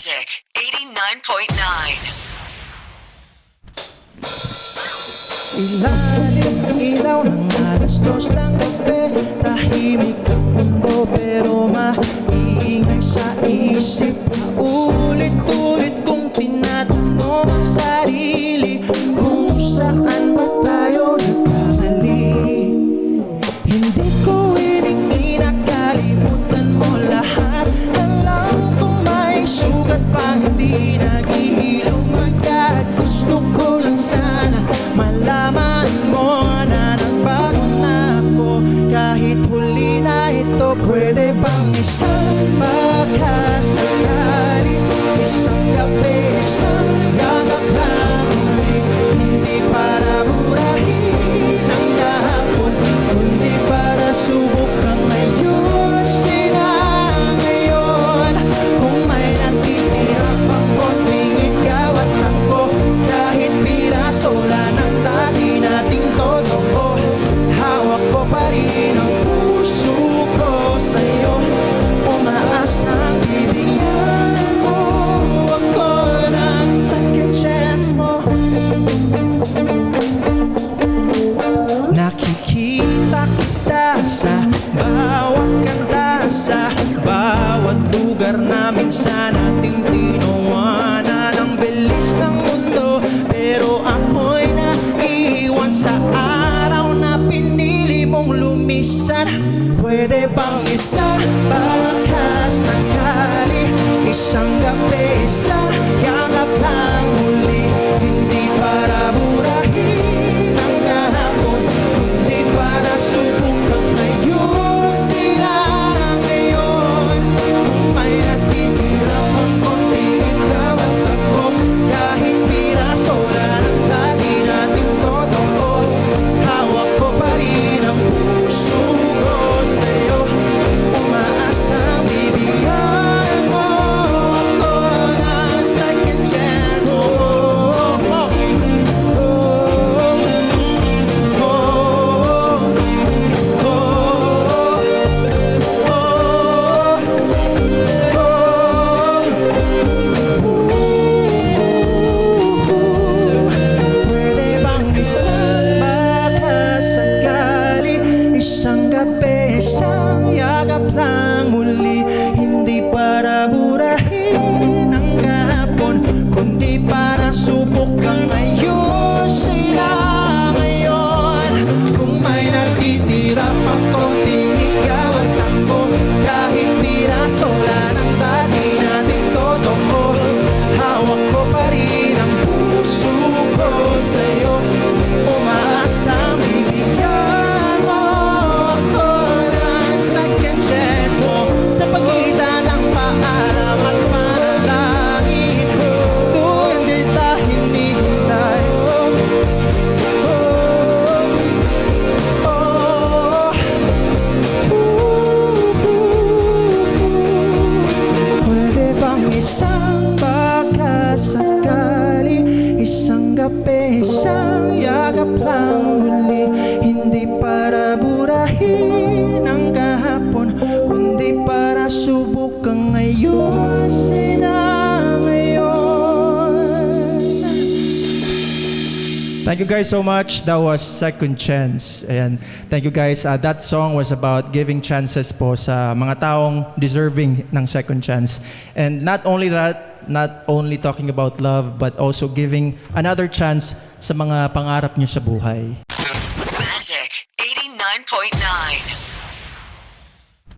Magic 89.9. Ilalim ang ilaw ng alas-dos ng gabi. Tahimik ang mundo pero maiingay sa isip. Ulit-ulit kong tinatanong ang sarili kung saan ba tayo nagkamali. Hindi ko hiningi na kalimutan mo lahat. Alam kong may sugat pa hindi naghihilom agad. Gusto ko lang sana malaman mo na nagbago na ako. Kahit huli na ito, pwede bang isang pagkasakali, isang gabi, isang yakap lang uli. Hindi para burahin ang kahapon, kundi para subukan ayusin ang ngayon. Kung may natitira pang konting ikaw at ako, kahit piraso lang ng dati nating totoo, hawak ko pa rin ang puso ko sa'yo. Umaasang bibigyan mo ako ng second chance mo. Nakikita kita sa bawat kanta, sa bawat lugar na minsan nating tinawanan. Ang bilis ng mundo pero ako'y naiwan sa araw na pinili mong lumisan. Pwede bang isa pagkasakali, isang gabi, isang yakap lang muli. Hindi para burahin ang kahapon, kundi para subukan ayusin ang ngayon. Kung may natitira pang konting ikaw at ako, kahit piraso lang ng dati nating totoo, hawak ko pa rin ang puso ko sa'yo. Umaasang bibigyan mo ako ng second chance. Pwede bang isang pagkasakali, isang gabi, isang yakap lang muli. Hindi para burahin ang kahapon, kundi para subukan ayusin ang ngayon. Kung may natitira pang konting ikaw at ako, kahit piraso lang ng dati nating totoo, hawak ko pa rin ang puso ko sa'yo. Umaasang bibigyan mo ako ng second chance mo. Sa pagitan ng paalam at panalangin, doon kita hinihintay. Pwede bang isang pagkasakali, isang gabi, isang yakap lang muli. Hindi para burahin ang kahapon, kundi para subukan ayusin ang ngayon. Thank you guys so much. That was Second Chance. And thank you guys. That song was about giving chances po sa mga taong deserving ng second chance. And not only that, not only talking about love, but also giving another chance sa mga pangarap nyo sa buhay. Magic 89.9.